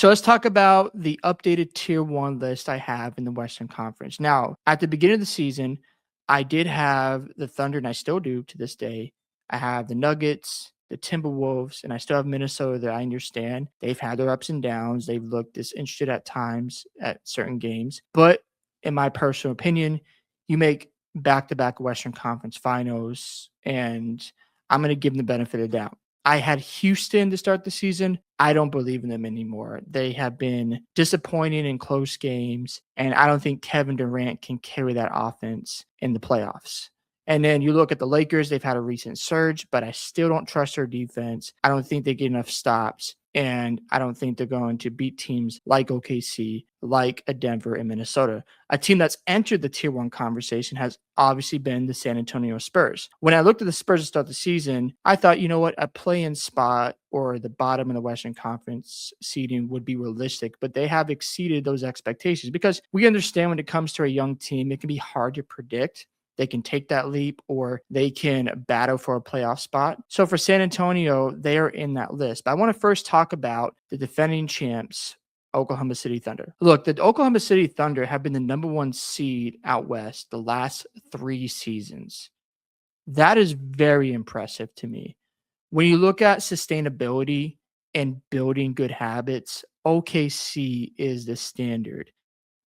So let's talk about the updated tier one list I have in the Western Conference. Now, at the beginning of the season, I did have the Thunder, and I still do to this day. I have the Nuggets, the Timberwolves, and I still have Minnesota that I understand. They've had their ups and downs. They've looked disinterested at times at certain games. But in my personal opinion, you make back to back Western Conference finals, and I'm going to give them the benefit of the doubt. I had Houston to start the season. I don't believe in them anymore. They have been disappointing in close games, and I don't think Kevin Durant can carry that offense in the playoffs. And then you look at the Lakers, they've had a recent surge, but I still don't trust their defense. I don't think they get enough stops, and I don't think they're going to beat teams like OKC, like a Denver and Minnesota. A team that's entered the tier one conversation has obviously been the San Antonio Spurs. When I looked at the Spurs to start the season, I thought, you know what, a play-in spot or the bottom of the Western Conference seeding would be realistic, but they have exceeded those expectations because we understand when it comes to a young team, it can be hard to predict. They can take that leap or they can battle for a playoff spot. So for San Antonio, they are in that list. But I want to first talk about the defending champs, Oklahoma City Thunder. Look, the Oklahoma City Thunder have been the number one seed out west the last 3 seasons. That is very impressive to me. When you look at sustainability and building good habits, OKC is the standard.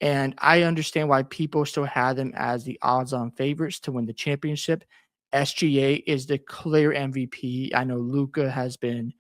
And I understand why people still have them as the odds on favorites to win the championship. SGA is the clear MVP. I know Luca has been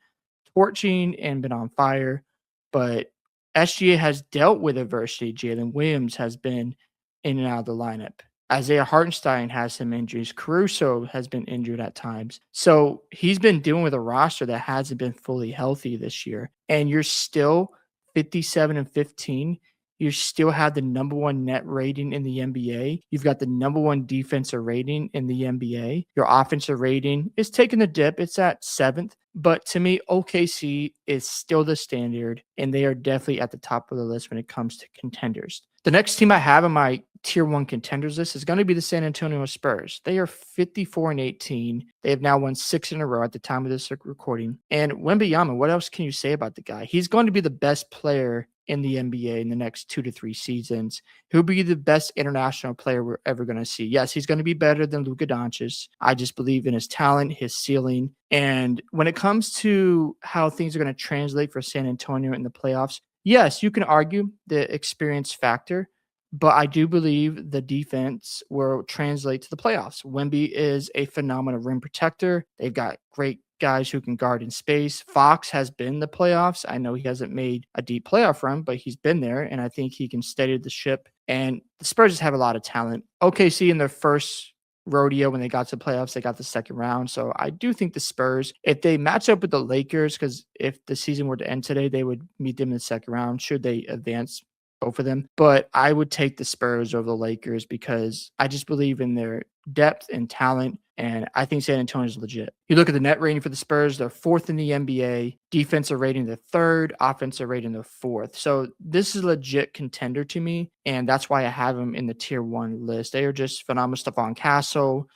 torching and been on fire, but SGA has dealt with adversity. Jalen Williams has been in and out of the lineup. Isaiah Hartenstein has some injuries. Caruso has been injured at times. So he's been dealing with a roster that hasn't been fully healthy this year. And you're still 57-15. You still have the number one net rating in the NBA. You've got the number one defensive rating in the NBA. Your offensive rating is taking a dip. It's at 7th. But to me, OKC is still the standard, and they are definitely at the top of the list when it comes to contenders. The next team I have on my tier one contenders list is going to be the San Antonio Spurs. They are 54-18. They have now won 6 in a row at the time of this recording. And Wembanyama, what else can you say about the guy? He's going to be the best player in the NBA in the next 2 to 3 seasons. He'll be the best international player we're ever going to see. Yes, he's going to be better than Luka Doncic. I just believe in his talent, his ceiling. And when it comes to how things are going to translate for San Antonio in the playoffs, yes, you can argue the experience factor, but I do believe the defense will translate to the playoffs. Wemby is a phenomenal rim protector. They've got great guys who can guard in space. Fox has been the playoffs. I know he hasn't made a deep playoff run, but he's been there, and I think he can steady the ship. And the Spurs just have a lot of talent. OKC in their first rodeo when they got to the playoffs, they got the second round. So I do think the Spurs, if they match up with the Lakers, because if the season were to end today, they would meet them in the second round should they advance both of them. But I would take the Spurs over the Lakers because I just believe in their depth and talent. And I think San Antonio is legit. You look at the net rating for the Spurs, they're 4th in the NBA, defensive rating the 3rd, offensive rating the 4th. So this is a legit contender to me. And that's why I have them in the tier one list. They are just phenomenal. Stephon Castle,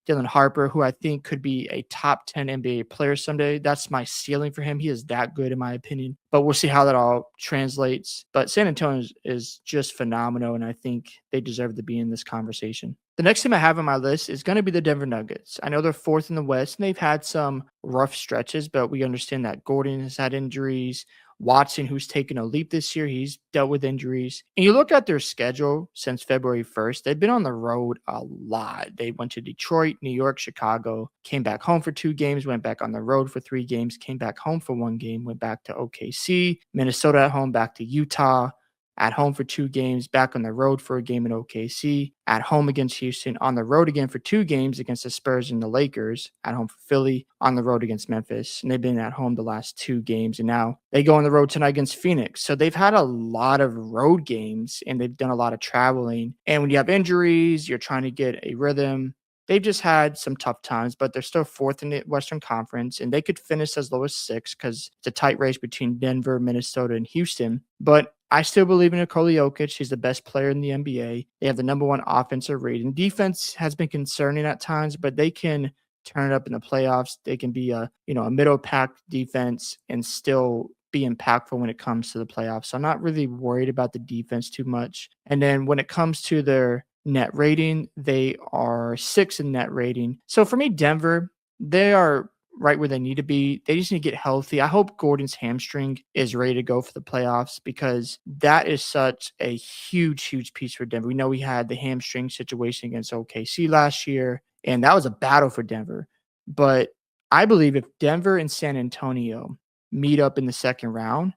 Dylan Harper, who I think could be a top 10 NBA player someday. That's my ceiling for him. He is that good, in my opinion. But we'll see how that all translates. But San Antonio is just phenomenal, and I think they deserve to be in this conversation. The next team I have on my list is going to be the Denver Nuggets. I know they're 4th in the West, and they've had some rough stretches, but we understand that Gordon has had injuries. Watson, who's taken a leap this year, he's dealt with injuries. And you look at their schedule since February 1st, they've been on the road a lot. They went to Detroit, New York, Chicago, came back home for 2 games, went back on the road for 3 games, came back home for 1 game, went back to OKC, Minnesota at home, back to Utah, at home for 2 games, back on the road for a game in OKC, at home against Houston, on the road again for 2 games against the Spurs and the Lakers, at home for Philly, on the road against Memphis. And they've been at home the last 2 games. And now they go on the road tonight against Phoenix. So they've had a lot of road games and they've done a lot of traveling. And when you have injuries, you're trying to get a rhythm. They've just had some tough times, but they're still 4th in the Western Conference, and they could finish as low as 6 because it's a tight race between Denver, Minnesota, and Houston. But I still believe in Nikola Jokic. He's the best player in the NBA. They have the number 1 offensive rating. Defense has been concerning at times, but they can turn it up in the playoffs. They can be a middle pack defense and still be impactful when it comes to the playoffs. So I'm not really worried about the defense too much. And then when it comes to their net rating, they are 6 in net rating. So for me, Denver, they are right where they need to be. They just need to get healthy. I hope Gordon's hamstring is ready to go for the playoffs because that is such a huge, huge piece for Denver. We know we had the hamstring situation against OKC last year, and that was a battle for Denver. But I believe if Denver and San Antonio meet up in the second round,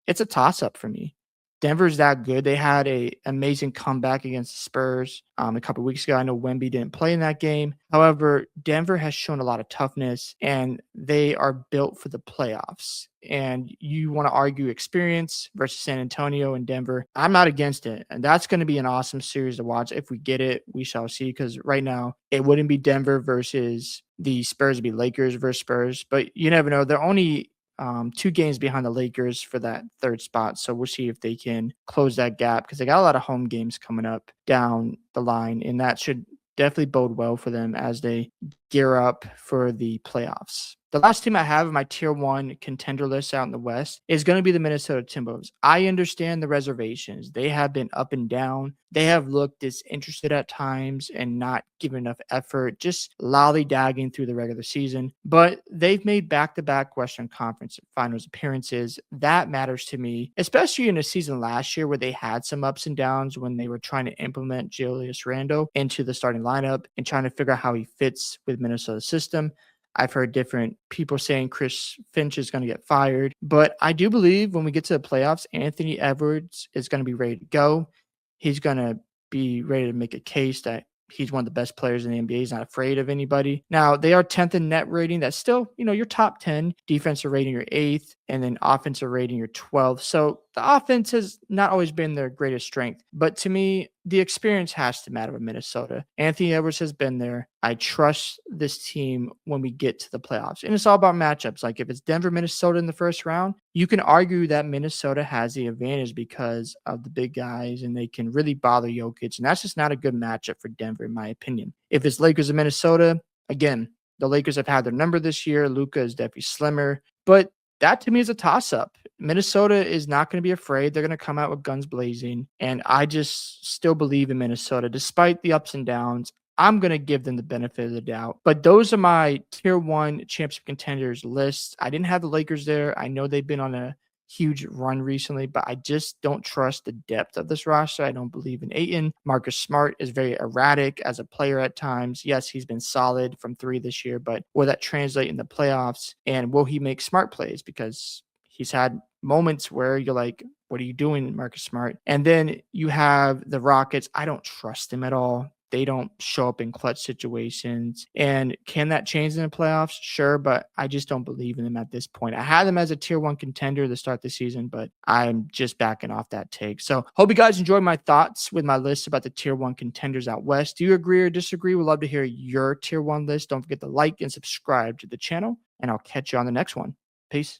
it's a toss up for me. Denver's that good. They had a amazing comeback against the Spurs a couple weeks ago. I know Wemby didn't play in that game. However, Denver has shown a lot of toughness, and they are built for the playoffs. And you want to argue experience versus San Antonio and Denver. I'm not against it, and that's going to be an awesome series to watch. If we get it, we shall see. Because right now, it wouldn't be Denver versus the Spurs; it'd be Lakers versus Spurs. But you never know. They're only 2 games behind the Lakers for that third spot. So we'll see if they can close that gap because they got a lot of home games coming up down the line, and that should definitely bode well for them as they gear up for the playoffs. The last team I have in my tier one contender list out in the West is going to be the Minnesota Timberwolves. I understand the reservations. They have been up and down. They have looked disinterested at times and not given enough effort, just lollygagging through the regular season. But they've made back-to-back Western Conference Finals appearances. That matters to me, especially in a season last year where they had some ups and downs when they were trying to implement Julius Randle into the starting lineup and trying to figure out how he fits with Minnesota's system. I've heard different people saying Chris Finch is going to get fired, but I do believe when we get to the playoffs, Anthony Edwards is going to be ready to go. He's going to be ready to make a case that he's one of the best players in the NBA. He's not afraid of anybody. Now, they are 10th in net rating. That's still, your top 10. Defensive rating, you're 8th. And then offensive rating, you're 12th. So the offense has not always been their greatest strength. But to me, the experience has to matter with Minnesota. Anthony Edwards has been there. I trust this team when we get to the playoffs. And it's all about matchups. Like if it's Denver, Minnesota in the first round, you can argue that Minnesota has the advantage because of the big guys and they can really bother Jokic. And that's just not a good matchup for Denver, in my opinion. If it's Lakers and Minnesota, again, the Lakers have had their number this year. Luka is definitely slimmer. But that to me is a toss-up. Minnesota is not going to be afraid. They're going to come out with guns blazing. And I just still believe in Minnesota. Despite the ups and downs, I'm going to give them the benefit of the doubt. But those are my tier one championship contenders lists. I didn't have the Lakers there. I know they've been on a huge run recently, but I just don't trust the depth of this roster. I don't believe in Ayton. Marcus Smart is very erratic as a player at times. Yes, he's been solid from 3 this year, but will that translate in the playoffs? And will he make smart plays? Because he's had moments where you're like, what are you doing, Marcus Smart? And then you have the Rockets. I don't trust them at all. They don't show up in clutch situations. And can that change in the playoffs? Sure, but I just don't believe in them at this point. I had them as a tier one contender to start the season, but I'm just backing off that take. So hope you guys enjoyed my thoughts with my list about the tier one contenders out west. Do you agree or disagree? We'd love to hear your tier one list. Don't forget to like and subscribe to the channel, and I'll catch you on the next one. Peace.